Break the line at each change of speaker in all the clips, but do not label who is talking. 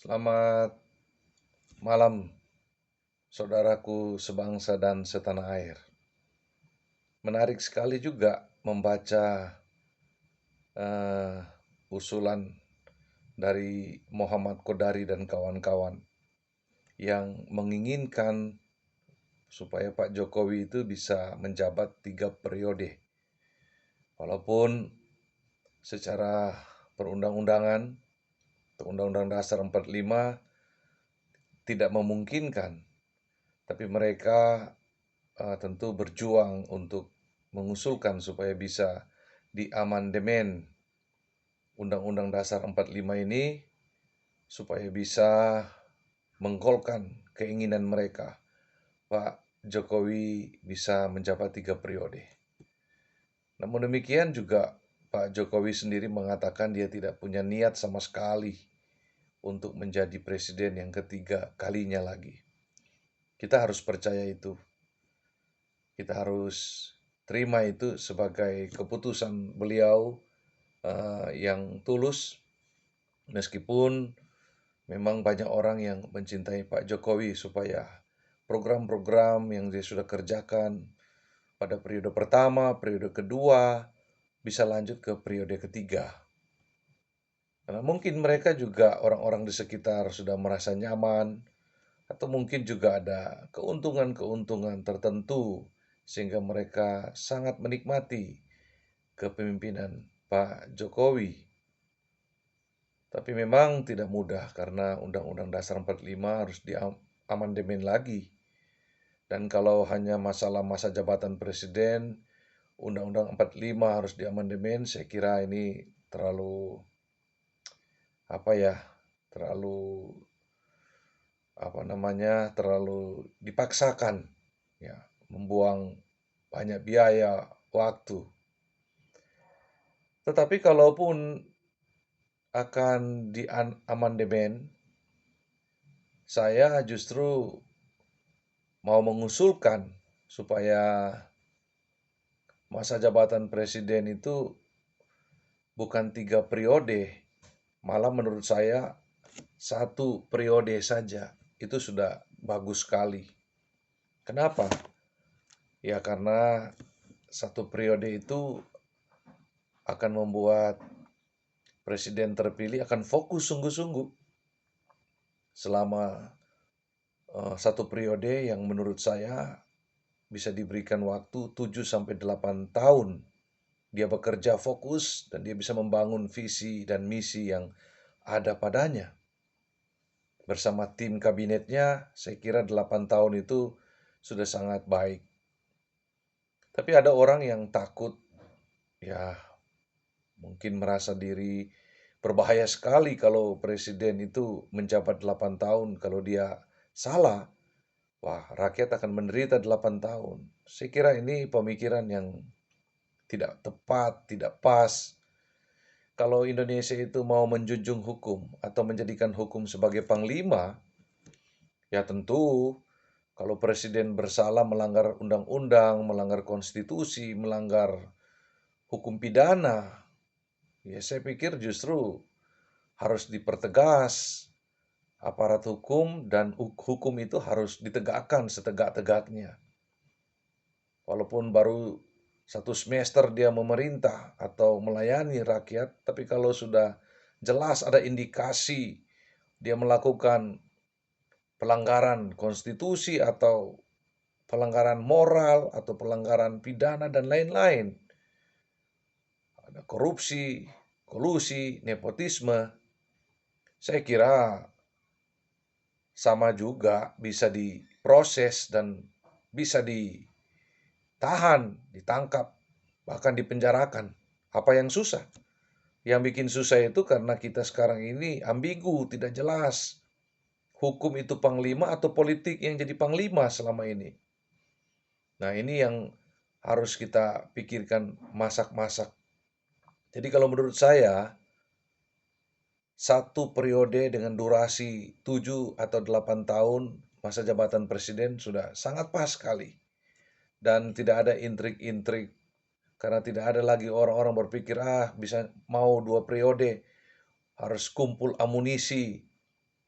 Selamat malam, saudaraku sebangsa dan setanah air. Menarik sekali juga membaca eh, usulan dari Muhammad Kodari dan kawan-kawan yang menginginkan supaya Pak Jokowi itu bisa menjabat 3 periode. Walaupun secara perundang-undangan, Undang-Undang Dasar 45 tidak memungkinkan, tapi mereka tentu berjuang untuk mengusulkan supaya bisa diamandemen Undang-Undang Dasar 45 ini supaya bisa menggolkan keinginan mereka Pak Jokowi bisa menjabat 3 periode. Namun demikian juga Pak Jokowi sendiri mengatakan dia tidak punya niat sama sekali untuk menjadi presiden yang ketiga kalinya lagi. Kita harus percaya itu. Kita harus terima itu sebagai keputusan beliau yang tulus, meskipun memang banyak orang yang mencintai Pak Jokowi supaya program-program yang dia sudah kerjakan pada periode pertama, periode kedua, bisa lanjut ke periode ketiga. Karena mungkin mereka juga orang-orang di sekitar sudah merasa nyaman, atau mungkin juga ada keuntungan-keuntungan tertentu sehingga mereka sangat menikmati kepemimpinan Pak Jokowi. Tapi memang tidak mudah karena Undang-Undang Dasar 45 harus diamandemen lagi. Dan kalau hanya masalah masa jabatan presiden, Undang-Undang 45 harus diamandemen, saya kira ini terlalu terlalu terlalu dipaksakan, ya, membuang banyak biaya, waktu. Tetapi kalaupun akan diamandemen, saya justru mau mengusulkan supaya masa jabatan presiden itu bukan 3 periode, malah menurut saya 1 periode saja. Itu sudah bagus sekali. Kenapa? Ya karena 1 periode itu akan membuat presiden terpilih akan fokus sungguh-sungguh selama 1 periode yang menurut saya bisa diberikan waktu 7 sampai 8 tahun. Dia bekerja fokus dan dia bisa membangun visi dan misi yang ada padanya. Bersama tim kabinetnya, saya kira 8 tahun itu sudah sangat baik. Tapi ada orang yang takut, ya mungkin merasa diri berbahaya sekali kalau presiden itu menjabat 8 tahun. Kalau dia salah, wah rakyat akan menderita 8 tahun. Saya kira ini pemikiran yang tidak tepat, tidak pas. Kalau Indonesia itu mau menjunjung hukum atau menjadikan hukum sebagai panglima, ya tentu kalau presiden bersalah melanggar undang-undang, melanggar konstitusi, melanggar hukum pidana, ya saya pikir justru harus dipertegas aparat hukum dan hukum itu harus ditegakkan setegak-tegaknya. Walaupun baru 1 semester dia memerintah atau melayani rakyat, tapi kalau sudah jelas ada indikasi dia melakukan pelanggaran konstitusi atau pelanggaran moral atau pelanggaran pidana dan lain-lain, ada korupsi, kolusi, nepotisme, saya kira sama juga bisa diproses dan bisa ditahan, ditangkap, bahkan dipenjarakan. Apa yang susah? Yang bikin susah itu karena kita sekarang ini ambigu, tidak jelas. Hukum itu panglima atau politik yang jadi panglima selama ini. Nah, ini yang harus kita pikirkan masak-masak. Jadi kalau menurut saya, 1 periode dengan durasi 7 atau 8 tahun masa jabatan presiden sudah sangat pas sekali. Dan tidak ada intrik-intrik, karena tidak ada lagi orang-orang berpikir, bisa mau 2 periode, harus kumpul amunisi.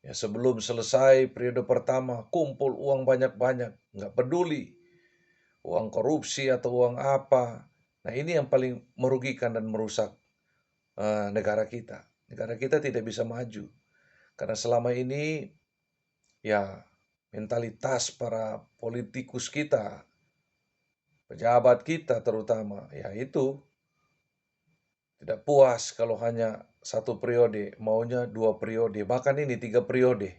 Ya, sebelum selesai periode pertama, kumpul uang banyak-banyak, nggak peduli uang korupsi atau uang apa. Nah, ini yang paling merugikan dan merusak negara kita. Negara kita tidak bisa maju karena selama ini ya mentalitas para politikus kita, pejabat kita terutama, ya itu tidak puas kalau hanya satu periode, maunya 2 periode, bahkan ini 3 periode.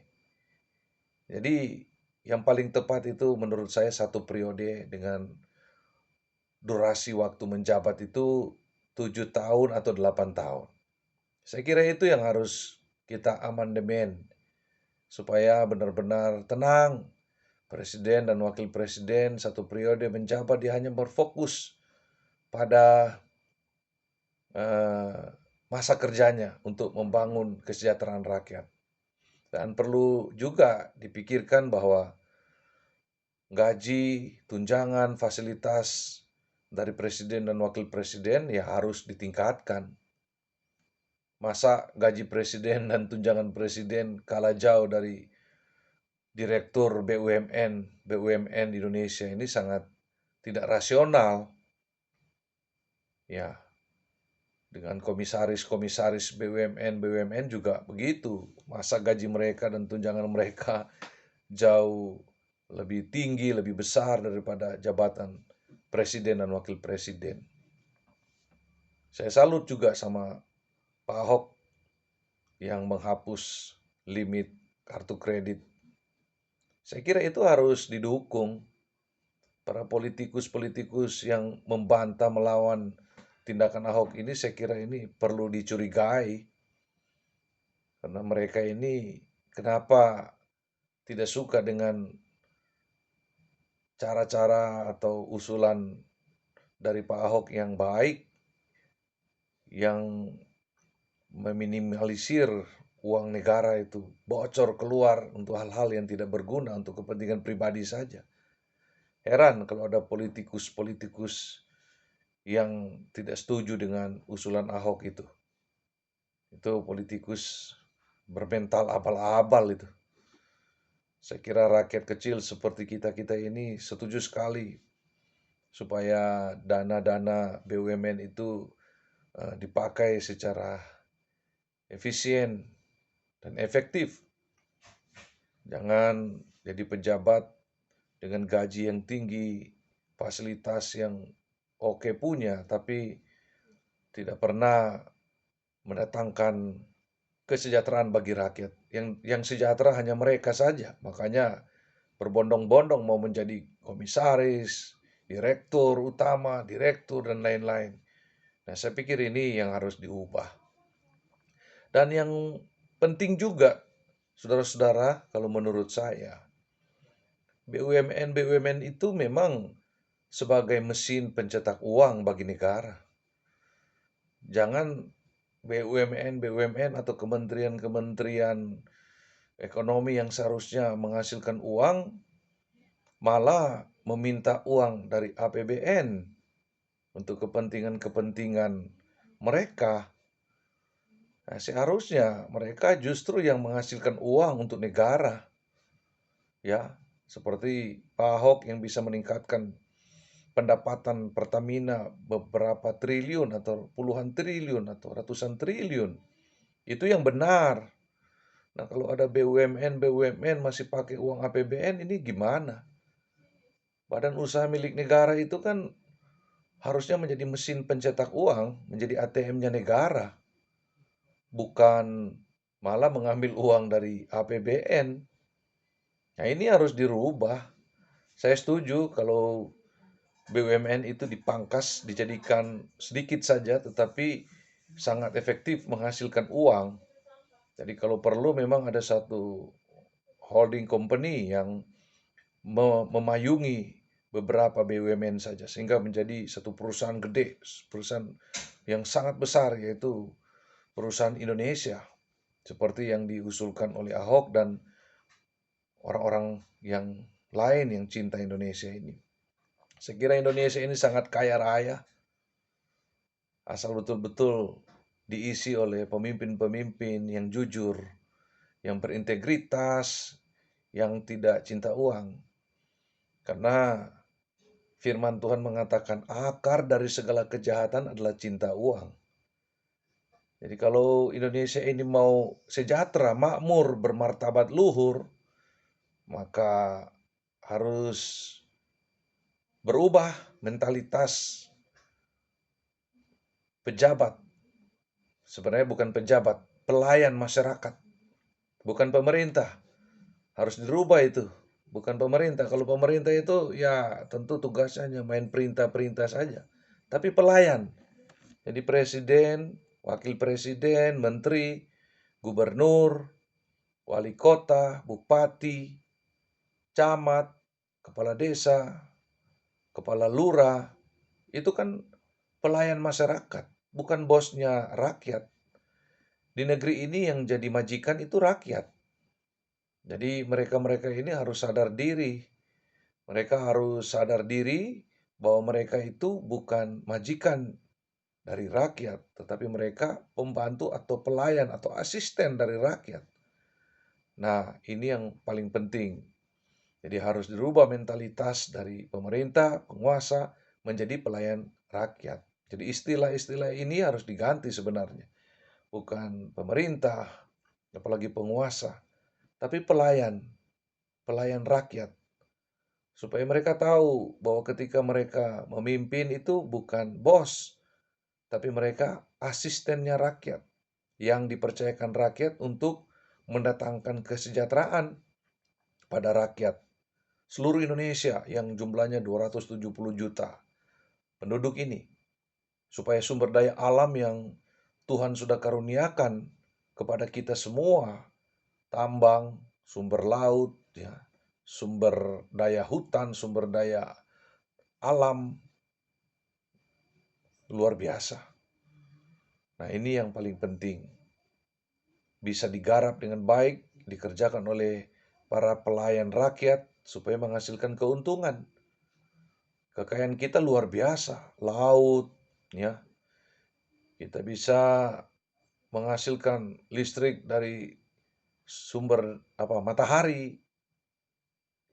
Jadi yang paling tepat itu menurut saya 1 periode dengan durasi waktu menjabat itu 7 tahun atau 8 tahun. Saya kira itu yang harus kita amandemen supaya benar-benar tenang. Presiden dan wakil presiden 1 periode menjabat, dia hanya berfokus pada masa kerjanya untuk membangun kesejahteraan rakyat. Dan perlu juga dipikirkan bahwa gaji, tunjangan, fasilitas dari presiden dan wakil presiden ya harus ditingkatkan. Masa gaji presiden dan tunjangan presiden kalah jauh dari direktur BUMN di Indonesia, ini sangat tidak rasional. Ya, dengan komisaris-komisaris BUMN juga begitu. Masa gaji mereka dan tunjangan mereka jauh lebih tinggi, lebih besar daripada jabatan presiden dan wakil presiden. Saya salut juga sama Pak Ahok yang menghapus limit kartu kredit. Saya kira itu harus didukung. Para politikus-politikus yang membantah melawan tindakan Ahok ini, saya kira ini perlu dicurigai. Karena mereka ini kenapa tidak suka dengan cara-cara atau usulan dari Pak Ahok yang baik, yang meminimalisir uang negara itu bocor keluar untuk hal-hal yang tidak berguna, untuk kepentingan pribadi saja. Heran kalau ada politikus-politikus yang tidak setuju dengan usulan Ahok itu. Itu politikus bermental abal-abal itu. Saya kira rakyat kecil seperti kita-kita ini setuju sekali supaya dana-dana BUMN itu dipakai secara efisien dan efektif. Jangan jadi pejabat dengan gaji yang tinggi, fasilitas yang oke punya, tapi tidak pernah mendatangkan kesejahteraan bagi rakyat. Yang sejahtera hanya mereka saja. Makanya berbondong-bondong mau menjadi komisaris, direktur utama, direktur, dan lain-lain. Nah, saya pikir ini yang harus diubah. Dan yang penting juga, saudara-saudara, kalau menurut saya, BUMN itu memang sebagai mesin pencetak uang bagi negara. Jangan BUMN atau kementerian-kementerian ekonomi yang seharusnya menghasilkan uang malah meminta uang dari APBN untuk kepentingan-kepentingan mereka. Nah, seharusnya mereka justru yang menghasilkan uang untuk negara. Ya, seperti Pak Ahok yang bisa meningkatkan pendapatan Pertamina beberapa triliun atau puluhan triliun atau ratusan triliun. Itu yang benar. Nah, kalau ada BUMN masih pakai uang APBN, ini gimana? Badan usaha milik negara itu kan harusnya menjadi mesin pencetak uang, menjadi ATM-nya negara, bukan malah mengambil uang dari APBN. Nah, ini harus dirubah. Saya setuju kalau BUMN itu dipangkas, dijadikan sedikit saja, tetapi sangat efektif menghasilkan uang. Jadi kalau perlu memang ada satu holding company yang memayungi beberapa BUMN saja, sehingga menjadi satu perusahaan gede, perusahaan yang sangat besar, yaitu perusahaan Indonesia, seperti yang diusulkan oleh Ahok dan orang-orang yang lain yang cinta Indonesia ini. Saya kira Indonesia ini sangat kaya raya, asal betul-betul diisi oleh pemimpin-pemimpin yang jujur, yang berintegritas, yang tidak cinta uang. Karena firman Tuhan mengatakan akar dari segala kejahatan adalah cinta uang. Jadi kalau Indonesia ini mau sejahtera, makmur, bermartabat luhur, maka harus berubah mentalitas pejabat. Sebenarnya bukan pejabat, pelayan masyarakat, bukan pemerintah. Harus dirubah itu, bukan pemerintah. Kalau pemerintah itu ya tentu tugasnya main perintah-perintah saja. Tapi pelayan. Jadi presiden, wakil presiden, menteri, gubernur, wali kota, bupati, camat, kepala desa, kepala lurah, itu kan pelayan masyarakat, bukan bosnya rakyat. Di negeri ini yang jadi majikan itu rakyat. Jadi mereka-mereka ini harus sadar diri. Mereka harus sadar diri bahwa mereka itu bukan majikan dari rakyat, tetapi mereka pembantu atau pelayan atau asisten dari rakyat. Nah, ini yang paling penting. Jadi harus dirubah mentalitas dari pemerintah, penguasa, menjadi pelayan rakyat. Jadi istilah-istilah ini harus diganti sebenarnya. Bukan pemerintah, apalagi penguasa, tapi pelayan, pelayan rakyat. Supaya mereka tahu bahwa ketika mereka memimpin itu bukan bos, tapi mereka asistennya rakyat yang dipercayakan rakyat untuk mendatangkan kesejahteraan pada rakyat seluruh Indonesia yang jumlahnya 270 juta penduduk ini, supaya sumber daya alam yang Tuhan sudah karuniakan kepada kita semua, tambang, sumber laut, ya, sumber daya hutan, sumber daya alam, luar biasa. Nah, ini yang paling penting. Bisa digarap dengan baik, dikerjakan oleh para pelayan rakyat supaya menghasilkan keuntungan. Kekayaan kita luar biasa, laut, ya. Kita bisa menghasilkan listrik dari sumber matahari,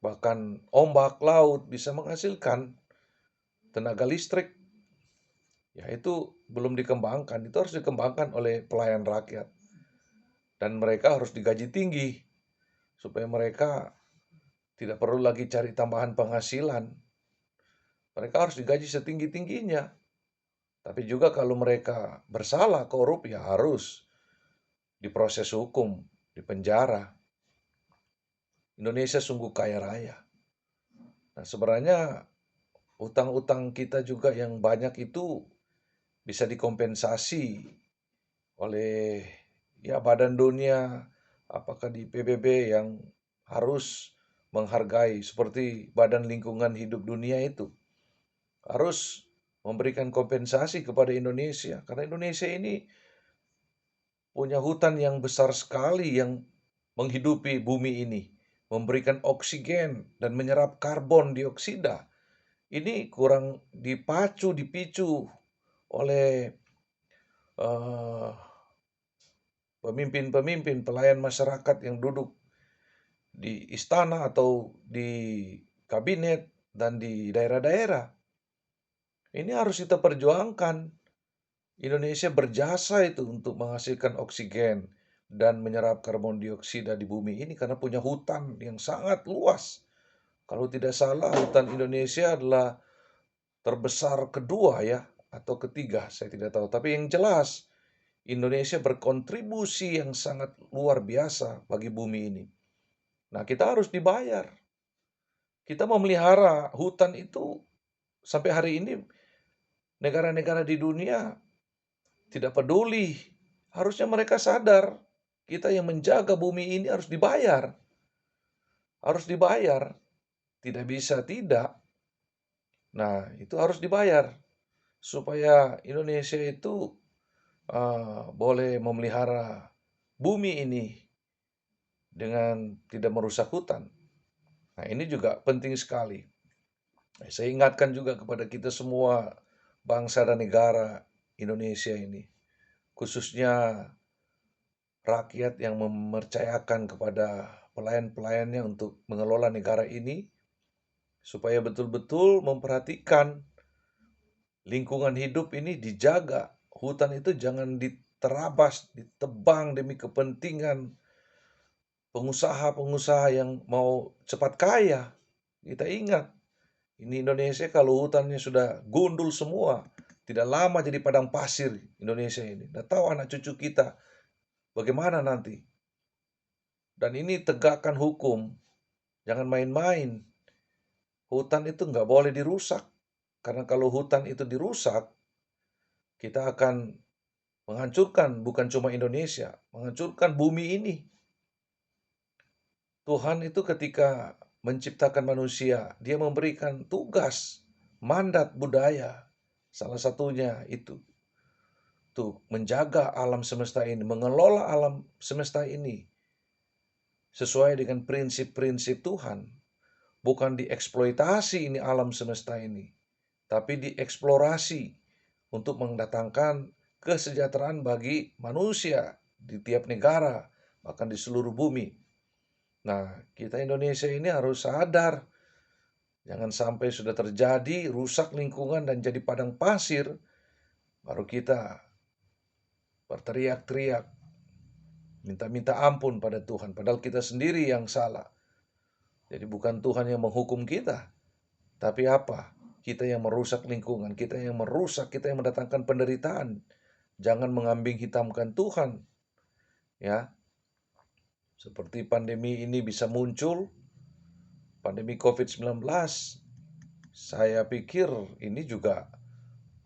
bahkan ombak laut bisa menghasilkan tenaga listrik. Ya, itu belum dikembangkan, itu harus dikembangkan oleh pelayan rakyat. Dan mereka harus digaji tinggi supaya mereka tidak perlu lagi cari tambahan penghasilan. Mereka harus digaji setinggi-tingginya. Tapi juga kalau mereka bersalah, korup, ya harus diproses hukum, dipenjara. Indonesia sungguh kaya raya. Nah, sebenarnya utang-utang kita juga yang banyak itu bisa dikompensasi oleh badan dunia, apakah di PBB yang harus menghargai seperti Badan Lingkungan Hidup Dunia itu harus memberikan kompensasi kepada Indonesia karena Indonesia ini punya hutan yang besar sekali yang menghidupi bumi ini, memberikan oksigen dan menyerap karbon dioksida. Ini kurang dipicu oleh eh, pemimpin-pemimpin pelayan masyarakat yang duduk di istana atau di kabinet dan di daerah-daerah. Ini harus kita perjuangkan. Indonesia berjasa itu untuk menghasilkan oksigen dan menyerap karbon dioksida di bumi ini karena punya hutan yang sangat luas. Kalau tidak salah, hutan Indonesia adalah terbesar kedua ya, atau ketiga, saya tidak tahu. Tapi yang jelas, Indonesia berkontribusi yang sangat luar biasa bagi bumi ini. Nah, kita harus dibayar. Kita memelihara hutan itu sampai hari ini negara-negara di dunia tidak peduli. Harusnya mereka sadar, kita yang menjaga bumi ini harus dibayar. Harus dibayar. Tidak bisa tidak. Nah, itu harus dibayar. Supaya Indonesia itu boleh memelihara bumi ini dengan tidak merusak hutan. Nah, ini juga penting sekali. Saya ingatkan juga kepada kita semua bangsa dan negara Indonesia ini, khususnya rakyat yang mempercayakan kepada pelayan-pelayannya untuk mengelola negara ini, supaya betul-betul memperhatikan lingkungan hidup ini dijaga. Hutan itu jangan diterabas, ditebang demi kepentingan pengusaha-pengusaha yang mau cepat kaya. Kita ingat, ini Indonesia kalau hutannya sudah gundul semua, tidak lama jadi padang pasir Indonesia ini. Tidak tahu anak cucu kita bagaimana nanti. Dan ini tegakkan hukum, jangan main-main. Hutan itu nggak boleh dirusak. Karena kalau hutan itu dirusak, kita akan menghancurkan bukan cuma Indonesia, menghancurkan bumi ini. Tuhan itu ketika menciptakan manusia, dia memberikan tugas, mandat budaya. Salah satunya itu tuh menjaga alam semesta ini, mengelola alam semesta ini sesuai dengan prinsip-prinsip Tuhan. Bukan dieksploitasi ini alam semesta ini, tapi dieksplorasi untuk mendatangkan kesejahteraan bagi manusia di tiap negara, bahkan di seluruh bumi. Nah, kita Indonesia ini harus sadar, jangan sampai sudah terjadi rusak lingkungan dan jadi padang pasir, baru kita berteriak-teriak, minta-minta ampun pada Tuhan, padahal kita sendiri yang salah. Jadi bukan Tuhan yang menghukum kita, tapi apa? Kita yang merusak lingkungan, kita yang merusak, kita yang mendatangkan penderitaan. Jangan mengambing hitamkan Tuhan. Ya, seperti pandemi ini bisa muncul, pandemi COVID-19, saya pikir ini juga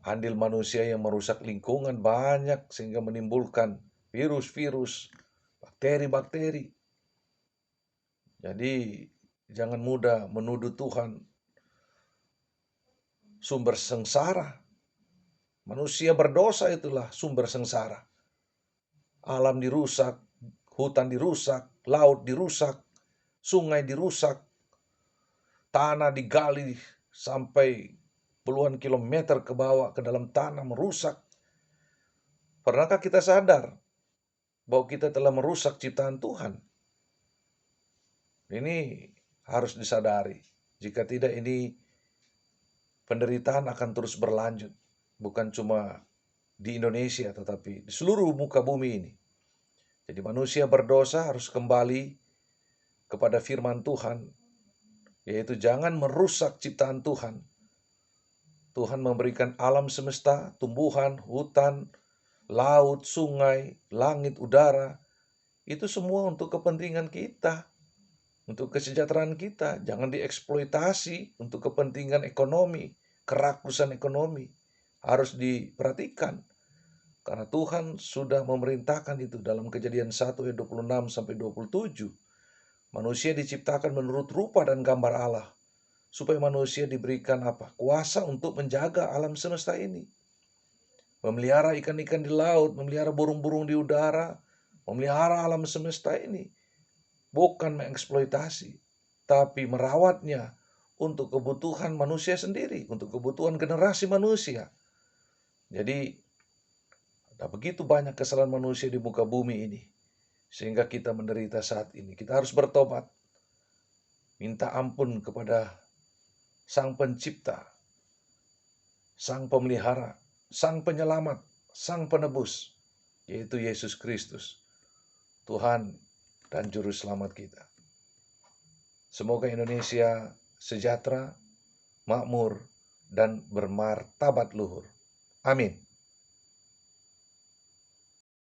andil manusia yang merusak lingkungan banyak sehingga menimbulkan virus-virus, bakteri-bakteri. Jadi jangan mudah menuduh Tuhan sumber sengsara. Manusia berdosa itulah sumber sengsara. Alam dirusak, hutan dirusak, laut dirusak, sungai dirusak, tanah digali sampai puluhan kilometer ke bawah ke dalam tanah merusak. Pernahkah kita sadar bahwa kita telah merusak ciptaan Tuhan? Ini harus disadari. Jika tidak, ini penderitaan akan terus berlanjut. Bukan cuma di Indonesia, tetapi di seluruh muka bumi ini. Jadi manusia berdosa harus kembali kepada firman Tuhan, yaitu jangan merusak ciptaan Tuhan. Tuhan memberikan alam semesta, tumbuhan, hutan, laut, sungai, langit, udara, itu semua untuk kepentingan kita, untuk kesejahteraan kita. Jangan dieksploitasi untuk kepentingan ekonomi, kerakusan ekonomi. Harus diperhatikan. Karena Tuhan sudah memerintahkan itu dalam Kejadian 1 ayat 26 sampai 27. Manusia diciptakan menurut rupa dan gambar Allah, supaya manusia diberikan apa? Kuasa untuk menjaga alam semesta ini. Memelihara ikan-ikan di laut, memelihara burung-burung di udara, memelihara alam semesta ini. Bukan mengeksploitasi, tapi merawatnya untuk kebutuhan manusia sendiri, untuk kebutuhan generasi manusia. Jadi ada begitu banyak kesalahan manusia di muka bumi ini, sehingga kita menderita saat ini. Kita harus bertobat, minta ampun kepada Sang Pencipta, Sang Pemelihara, Sang Penyelamat, Sang Penebus, yaitu Yesus Kristus, Tuhan dan Juru Selamat kita. Semoga Indonesia sejahtera, makmur, dan bermartabat luhur. Amin.